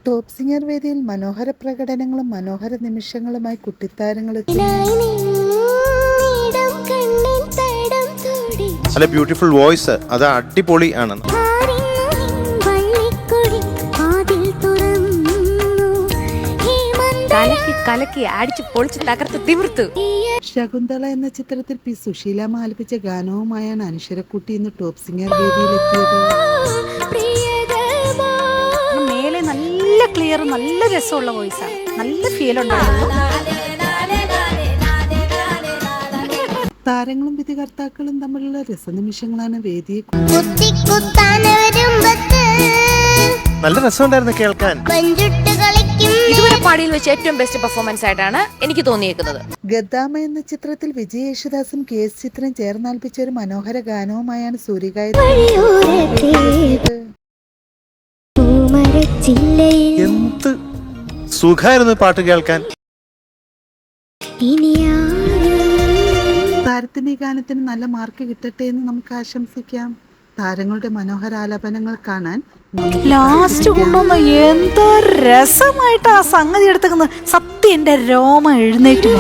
Top singer വേദിയിൽ മനോഹര പ്രകടനങ്ങളും മനോഹര നിമിഷങ്ങളുമായി കുട്ടിത്താരങ്ങൾ നല്ല ബ്യൂട്ടിഫുൾ വോയിസ്, അത് അടിപൊളി ആണ്. കലക്കി അടിച്ചു പൊളിച്ച് തകർത്ത് തിമിർത്തു. ശകുന്തള എന്ന ചിത്രത്തിൽ പി സുശീലാമ്മ ആലപിച്ച ഗാനവുമായാണ് അനശ്വരക്കുട്ടി ഇന്ന് ടോപ്പ് സിംഗർ വേദിയിലെത്തിയത്. മേലെ നല്ല ക്ലിയർ, നല്ല രസമുള്ള വോയിസാണ്, നല്ല ഫീൽ ഉണ്ടായിരുന്നു. താരങ്ങളും വിധികർത്താക്കളും തമ്മിലുള്ള രസനിമിഷങ്ങളാണ് വേദിയെ നല്ല രസമുണ്ടായിരുന്നു കേൾക്കാൻ. ഇതുവരെ പാടിയിൽ വെച്ച് ഏറ്റവും ബെസ്റ്റ് പെർഫോമൻസ് ആയിട്ടാണ് എനിക്ക് തോന്നിയേക്കുന്നത്. ഗദ്ദാമ എന്ന ചിത്രത്തിൽ വിജയ് യേശുദാസും KS ചിത്രയും ചേർന്നാൽപ്പിച്ച ഒരു മനോഹര ഗാനവുമായാണ് സൂര്യഗായത്രി. എന്ത് സുഖായിരുന്നു പാട്ട് കേൾക്കാൻ. താരത്തിന്റെ ഈ ഗാനത്തിന് നല്ല മാർക്ക് കിട്ടട്ടെ എന്ന് നമുക്ക് ആശംസിക്കാം. താരങ്ങളുടെ മനോഹരാലാപനങ്ങൾ കാണാൻ ലാസ്റ്റ് കൊണ്ടുവന്ന എന്തോ രസമായിട്ട് ആ സംഗതി എടുത്തേക്കുന്നത്. സത്യം എന്റെ രോമം എഴുന്നേറ്റ്.